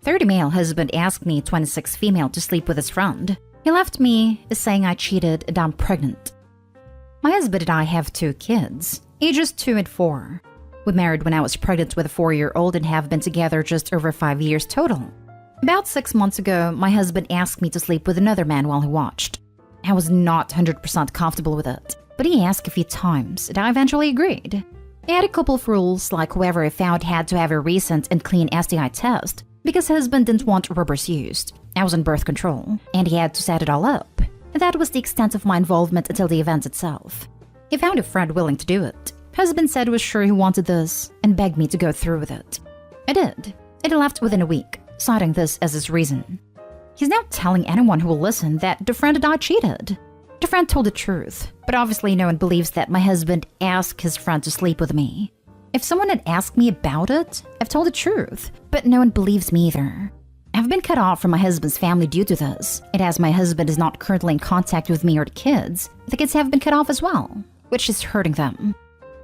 30 male husband asked me, 26 female, to sleep with his friend. He left me saying I cheated and I'm pregnant. My husband and I have 2 kids, ages 2 and 4. We married when I was pregnant with a 4-year-old and have been together just over 5 years total. About 6 months ago, my husband asked me to sleep with another man while he watched. I was not 100% comfortable with it, but he asked a few times and I eventually agreed. He had a couple of rules, like whoever I found had to have a recent and clean STI test because husband didn't want rubbers used. I was on birth control, and he had to set it all up. And that was the extent of my involvement until the event itself. He found a friend willing to do it. Husband said he was sure he wanted this and begged me to go through with it. I did, and he left within a week, citing this as his reason. He's now telling anyone who will listen that the friend and I cheated. The friend told the truth, but obviously no one believes that my husband asked his friend to sleep with me. If someone had asked me about it, I've told the truth, but no one believes me either. I've been cut off from my husband's family due to this, and as my husband is not currently in contact with me or the kids have been cut off as well, which is hurting them.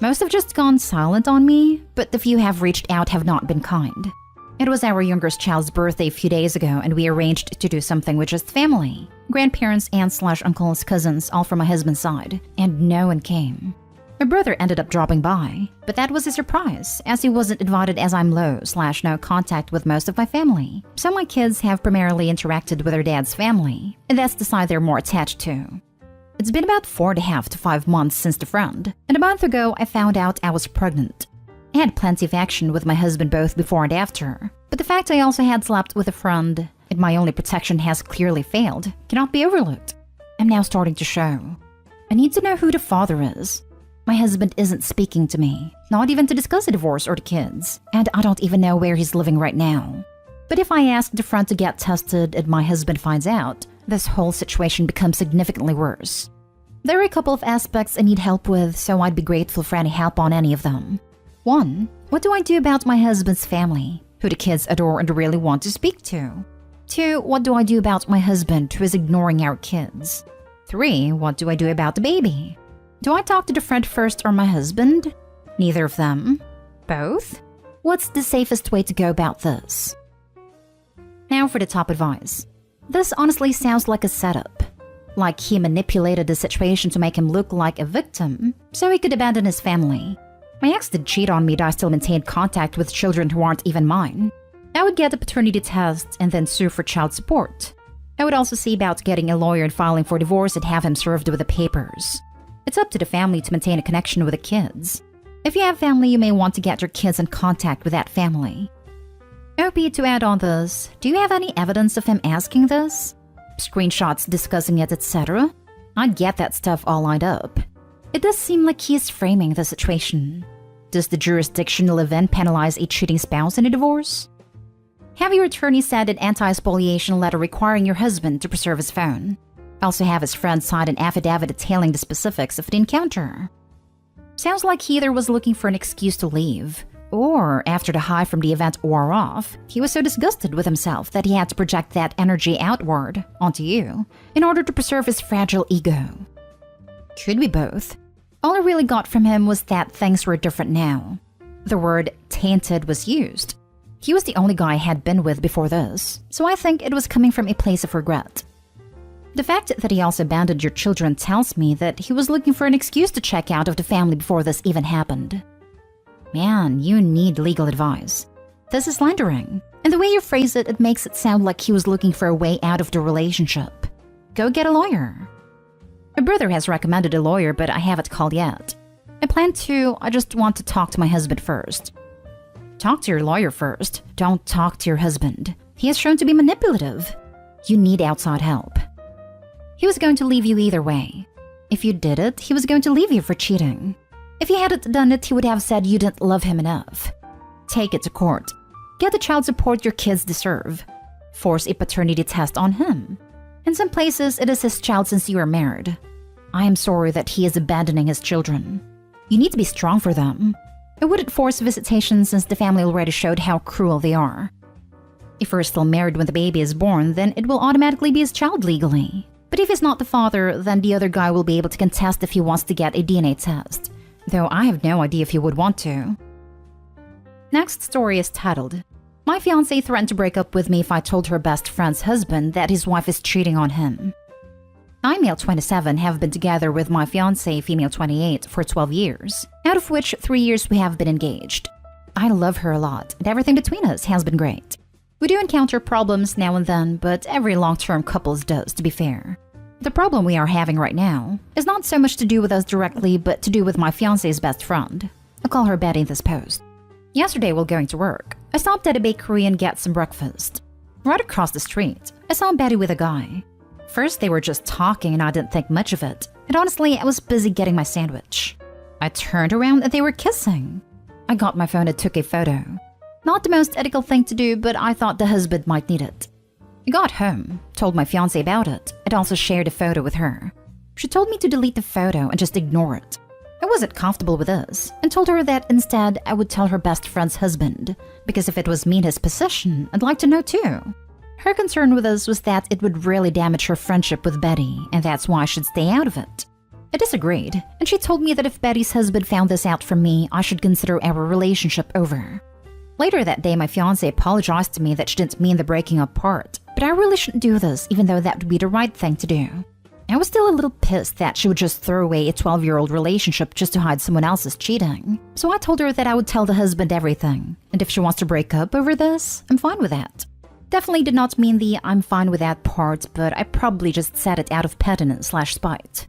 Most have just gone silent on me, but the few have reached out have not been kind. It was our youngest child's birthday a few days ago, and we arranged to do something with just family. Grandparents, aunts/uncles, cousins, all from my husband's side, and no one came. My brother ended up dropping by, but that was a surprise, as he wasn't invited as I'm low/no contact with most of my family. So my kids have primarily interacted with their dad's family, and that's the side they're more attached to. It's been about 4.5 to 5 months since the friend, and a month ago I found out I was pregnant. I had plenty of action with my husband both before and after, but the fact I also had slept with a friend, and my only protection has clearly failed, cannot be overlooked. I'm now starting to show. I need to know who the father is. My husband isn't speaking to me, not even to discuss a divorce or the kids, and I don't even know where he's living right now. But if I ask the friend to get tested and my husband finds out, this whole situation becomes significantly worse. There are a couple of aspects I need help with, so I'd be grateful for any help on any of them. 1. What do I do about my husband's family, who the kids adore and really want to speak to? 2. What do I do about my husband who is ignoring our kids? 3. What do I do about the baby? Do I talk to the friend first or my husband? Neither of them? Both? What's the safest way to go about this? Now for the top advice. This honestly sounds like a setup. Like he manipulated the situation to make him look like a victim, so he could abandon his family. My ex did cheat on me, but I still maintained contact with children who aren't even mine. I would get a paternity test and then sue for child support. I would also see about getting a lawyer and filing for divorce and have him served with the papers. It's up to the family to maintain a connection with the kids. If you have family, you may want to get your kids in contact with that family. OP, to add on this, do you have any evidence of him asking this? Screenshots discussing it, etc.? I'd get that stuff all lined up. It does seem like he is framing the situation. Does the jurisdiction live-in penalize a cheating spouse in a divorce? Have your attorney send an anti-spoliation letter requiring your husband to preserve his phone. Also have his friend sign an affidavit detailing the specifics of the encounter. Sounds like he either was looking for an excuse to leave, or after the high from the event wore off, he was so disgusted with himself that he had to project that energy outward, onto you, in order to preserve his fragile ego. Could be both. All I really got from him was that things were different now. The word tainted was used. He was the only guy I had been with before this, so I think it was coming from a place of regret. The fact that he also abandoned your children tells me that he was looking for an excuse to check out of the family before this even happened. Man, you need legal advice. This is slandering, and the way you phrase it, it makes it sound like he was looking for a way out of the relationship. Go get a lawyer. My brother has recommended a lawyer, but I haven't called yet. I plan to, I just want to talk to my husband first. Talk to your lawyer first. Don't talk to your husband. He has shown to be manipulative. You need outside help. He was going to leave you either way. If you did it, he was going to leave you for cheating. If you hadn't done it, he would have said you didn't love him enough. Take it to court. Get the child support your kids deserve. Force a paternity test on him. In some places, it is his child since you are married. I am sorry that he is abandoning his children. You need to be strong for them. I wouldn't force visitation since the family already showed how cruel they are. If you're still married when the baby is born, then it will automatically be his child legally. But if he's not the father, then the other guy will be able to contest if he wants to get a DNA test. Though I have no idea if he would want to. Next story is titled, My fiancé threatened to break up with me if I told her best friend's husband that his wife is cheating on him. I, male 27, have been together with my fiancé, female 28, for 12 years, out of which 3 years we have been engaged. I love her a lot, and everything between us has been great. We do encounter problems now and then, but every long-term couples does, to be fair. The problem we are having right now is not so much to do with us directly, but to do with my fiancé's best friend. I'll call her Betty in this post. Yesterday while going to work, I stopped at a bakery and got some breakfast. Right across the street, I saw Betty with a guy. First, they were just talking and I didn't think much of it, and honestly, I was busy getting my sandwich. I turned around and they were kissing. I got my phone and took a photo. Not the most ethical thing to do, but I thought the husband might need it. I got home, told my fiancé about it, and also shared a photo with her. She told me to delete the photo and just ignore it. I wasn't comfortable with this, and told her that instead I would tell her best friend's husband, because if it was me in his position, I'd like to know too. Her concern with us was that it would really damage her friendship with Betty, and that's why I should stay out of it. I disagreed, and she told me that if Betty's husband found this out from me, I should consider our relationship over. Later that day, my fiancé apologized to me that she didn't mean the breaking up part, but I really shouldn't do this even though that would be the right thing to do. I was still a little pissed that she would just throw away a 12-year-old relationship just to hide someone else's cheating, so I told her that I would tell the husband everything, and if she wants to break up over this, I'm fine with that. Definitely did not mean the I'm fine with that part, but I probably just said it out of pettiness/spite.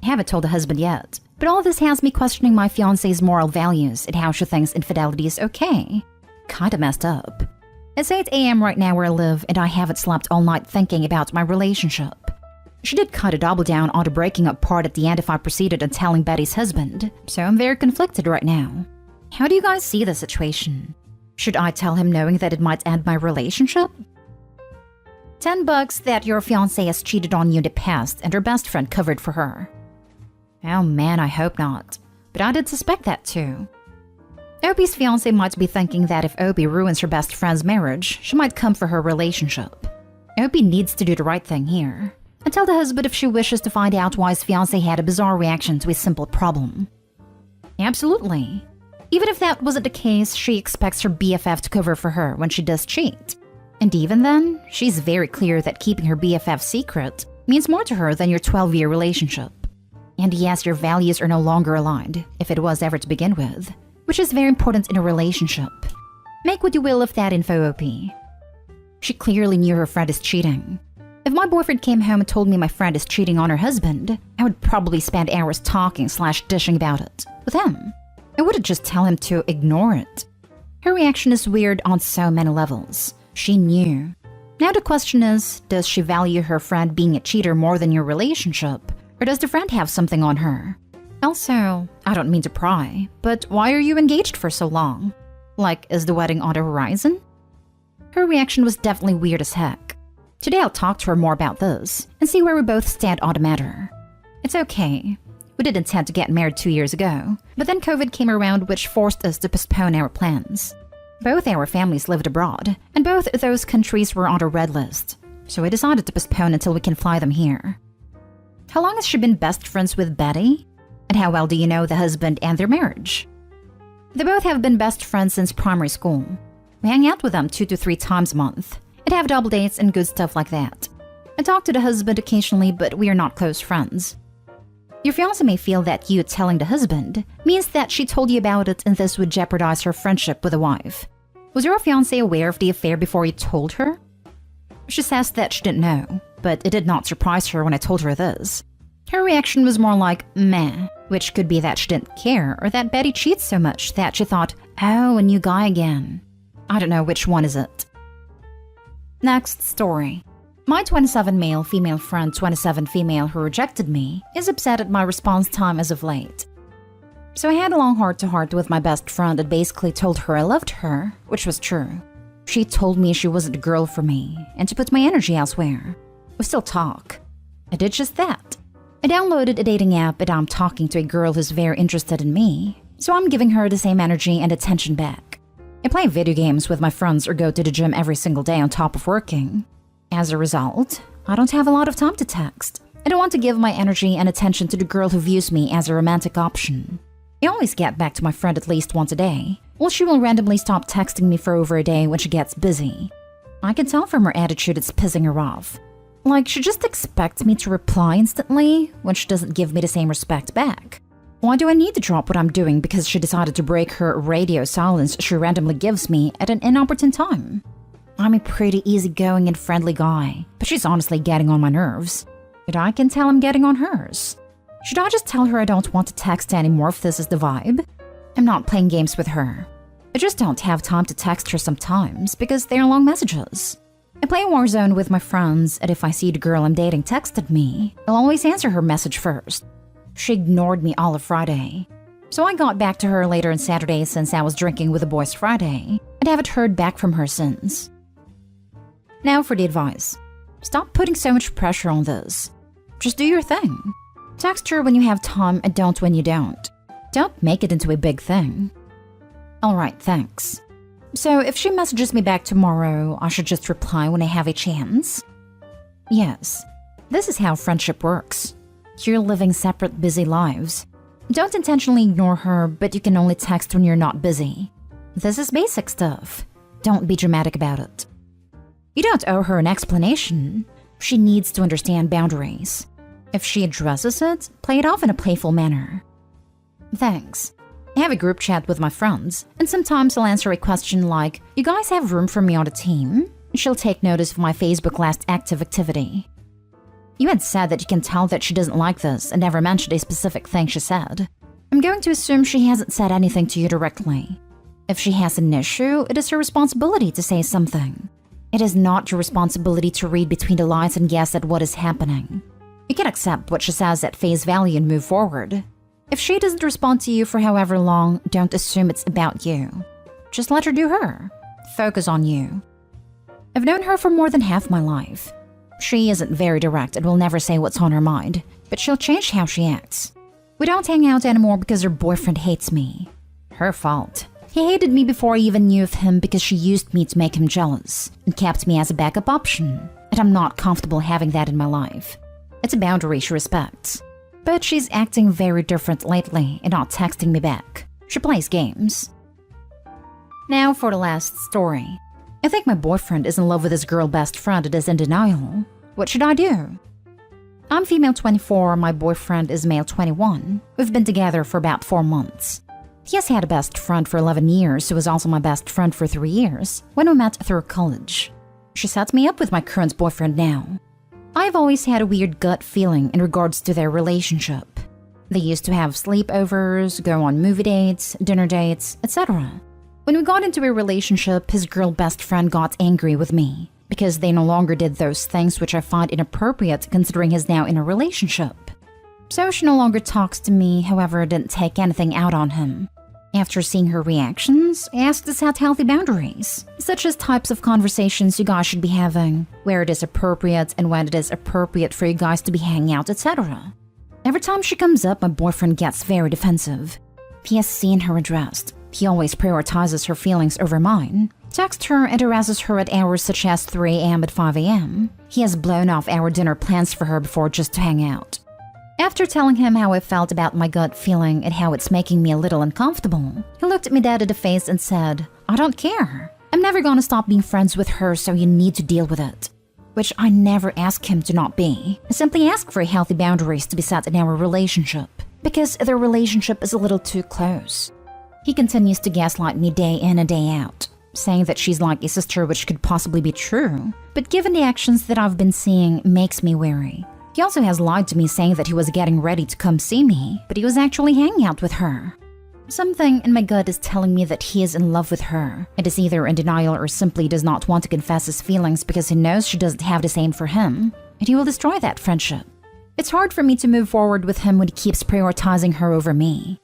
I haven't told the husband yet, but all this has me questioning my fiancé's moral values and how she thinks infidelity is okay. Kinda messed up. It's 8 a.m. right now where I live, and I haven't slept all night thinking about my relationship. She did kinda double down on the breaking up part at the end if I proceeded on telling Betty's husband, so I'm very conflicted right now. How do you guys see the situation? Should I tell him knowing that it might end my relationship? $10 that your fiancé has cheated on you in the past and her best friend covered for her. Oh man, I hope not. But I did suspect that too. Opie's fiancé might be thinking that if Opie ruins her best friend's marriage, she might come for her relationship. Opie needs to do the right thing here, and tell the husband if she wishes to find out why his fiancé had a bizarre reaction to a simple problem. Absolutely. Even if that wasn't the case, she expects her BFF to cover for her when she does cheat. And even then, she's very clear that keeping her BFF secret means more to her than your 12-year relationship. And yes, your values are no longer aligned, if it was ever to begin with, which is very important in a relationship. Make what you will of that info, OP. She clearly knew her friend is cheating. If my boyfriend came home and told me my friend is cheating on her husband, I would probably spend hours talking/dishing about it with him. I wouldn't just tell him to ignore it. Her reaction is weird on so many levels. She knew. Now the question is, does she value her friend being a cheater more than your relationship? Or does the friend have something on her? Also, I don't mean to pry, but why are you engaged for so long? Like, is the wedding on the horizon? Her reaction was definitely weird as heck. Today I'll talk to her more about this and see where we both stand on the matter. It's okay. We did intend to get married 2 years ago, but then COVID came around, which forced us to postpone our plans. Both our families lived abroad, and both those countries were on a red list, so we decided to postpone until we can fly them here. How long has she been best friends with Betty? And how well do you know the husband and their marriage? They both have been best friends since primary school. We hang out with them 2 to 3 times a month, and have double dates and good stuff like that. I talk to the husband occasionally, but we are not close friends. Your fiancé may feel that you telling the husband means that she told you about it and this would jeopardize her friendship with the wife. Was your fiancé aware of the affair before you told her? She says that she didn't know, but it did not surprise her when I told her this. Her reaction was more like, meh, which could be that she didn't care or that Betty cheats so much that she thought, oh, a new guy again. I don't know which one is it. Next story. My 27 male female friend 27 female who rejected me is upset at my response time as of late. So I had a long heart-to-heart with my best friend and basically told her I loved her, which was true. She told me she wasn't a girl for me and to put my energy elsewhere. We still talk. I did just that. I downloaded a dating app and I'm talking to a girl who's very interested in me, so I'm giving her the same energy and attention back. I play video games with my friends or go to the gym every single day on top of working. As a result, I don't have a lot of time to text. I don't want to give my energy and attention to the girl who views me as a romantic option. I always get back to my friend at least once a day, Well, she will randomly stop texting me for over a day when she gets busy. I can tell from her attitude it's pissing her off. Like, she just expects me to reply instantly when she doesn't give me the same respect back. Why do I need to drop what I'm doing because she decided to break her radio silence she randomly gives me at an inopportune time? I'm a pretty easygoing and friendly guy, but she's honestly getting on my nerves. But I can tell I'm getting on hers. Should I just tell her I don't want to text anymore if this is the vibe? I'm not playing games with her. I just don't have time to text her sometimes because they're long messages. I play Warzone with my friends, and if I see the girl I'm dating texted me, I'll always answer her message first. She ignored me all of Friday. So I got back to her later on Saturday since I was drinking with the boys Friday, and haven't heard back from her since. Now for the advice. Stop putting so much pressure on this. Just do your thing. Text her when you have time and don't when you don't. Don't make it into a big thing. Alright, thanks. So if she messages me back tomorrow, I should just reply when I have a chance? Yes. This is how friendship works. You're living separate busy lives. Don't intentionally ignore her, but you can only text when you're not busy. This is basic stuff. Don't be dramatic about it. You don't owe her an explanation. She needs to understand boundaries. If she addresses it, play it off in a playful manner. Thanks. I have a group chat with my friends, and sometimes I'll answer a question like, "You guys have room for me on the team?" She'll take notice of my Facebook last active activity. You had said that you can tell that she doesn't like this and never mentioned a specific thing she said. I'm going to assume she hasn't said anything to you directly. If she has an issue, it is her responsibility to say something. It is not your responsibility to read between the lines and guess at what is happening. You can accept what she says at face value and move forward. If she doesn't respond to you for however long, don't assume it's about you. Just let her do her. Focus on you. I've known her for more than half my life. She isn't very direct and will never say what's on her mind, but she'll change how she acts. We don't hang out anymore because her boyfriend hates me. Her fault. He hated me before I even knew of him because she used me to make him jealous and kept me as a backup option, and I'm not comfortable having that in my life. It's a boundary she respects. But she's acting very different lately and not texting me back. She plays games. Now for the last story. I think my boyfriend is in love with his girl best friend and is in denial. What should I do? I'm female 24, my boyfriend is male 21. We've been together for about 4 months. He has had a best friend for 11 years who was also my best friend for 3 years, when we met through college. She set me up with my current boyfriend now. I've always had a weird gut feeling in regards to their relationship. They used to have sleepovers, go on movie dates, dinner dates, etc. When we got into a relationship, his girl best friend got angry with me because they no longer did those things which I find inappropriate considering he's now in a relationship. So she no longer talks to me, however, didn't take anything out on him. After seeing her reactions, I asked to set healthy boundaries, such as types of conversations you guys should be having, where it is appropriate and when it is appropriate for you guys to be hanging out, etc. Every time she comes up, my boyfriend gets very defensive. If he has seen her addressed, he always prioritizes her feelings over mine, texts her and harasses her at hours such as 3 a.m. and 5 a.m. He has blown off our dinner plans for her before just to hang out. After telling him how I felt about my gut feeling and how it's making me a little uncomfortable, he looked at me dead in the face and said, "I don't care. I'm never gonna stop being friends with her, so you need to deal with it." Which I never asked him to not be. I simply asked for healthy boundaries to be set in our relationship, because their relationship is a little too close. He continues to gaslight me day in and day out, saying that she's like a sister, which could possibly be true, but given the actions that I've been seeing, makes me wary. He also has lied to me saying that he was getting ready to come see me, but he was actually hanging out with her. Something in my gut is telling me that he is in love with her. It is either in denial or simply does not want to confess his feelings because he knows she doesn't have the same for him, and he will destroy that friendship. It's hard for me to move forward with him when he keeps prioritizing her over me.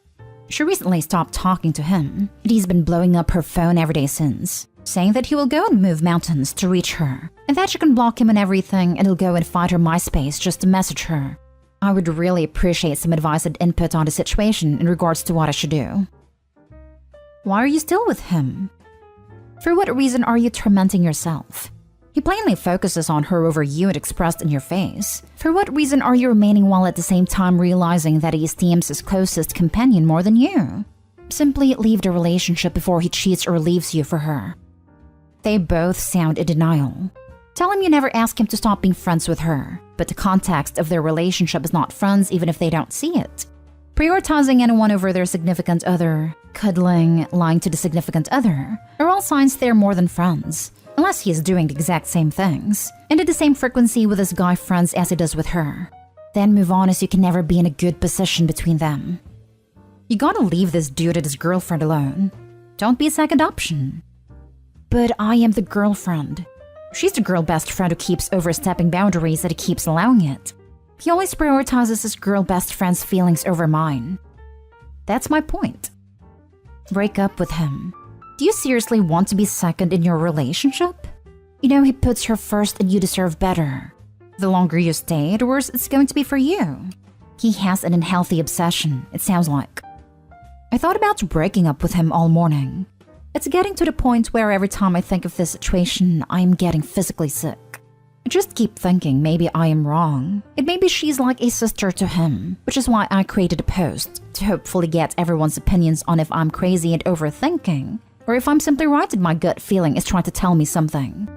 She recently stopped talking to him, and he's been blowing up her phone every day since, saying that he will go and move mountains to reach her, and that she can block him and everything and he'll go and find her MySpace just to message her. I would really appreciate some advice and input on the situation in regards to what I should do. Why are you still with him? For what reason are you tormenting yourself? He plainly focuses on her over you and expressed in your face. For what reason are you remaining while at the same time realizing that he esteems his closest companion more than you? simply leave the relationship before he cheats or leaves you for her. They both sound in denial. Tell him you never asked him to stop being friends with her, but the context of their relationship is not friends even if they don't see it. Prioritizing anyone over their significant other, cuddling, lying to the significant other, are all signs they're more than friends, unless he is doing the exact same things, and at the same frequency with his guy friends as he does with her. Then move on, as you can never be in a good position between them. You gotta leave this dude and his girlfriend alone. Don't be a second option. But I am the girlfriend. She's the girl best friend who keeps overstepping boundaries that he keeps allowing it. He always prioritizes his girl best friend's feelings over mine. That's my point. Break up with him. Do you seriously want to be second in your relationship? You know he puts her first and you deserve better. The longer you stay, the worse it's going to be for you. He has an unhealthy obsession, it sounds like. I thought about breaking up with him all morning. It's getting to the point where every time I think of this situation, I am getting physically sick. I just keep thinking maybe I am wrong. And maybe she's like a sister to him, which is why I created a post, to hopefully get everyone's opinions on if I'm crazy and overthinking, or if I'm simply right and my gut feeling is trying to tell me something.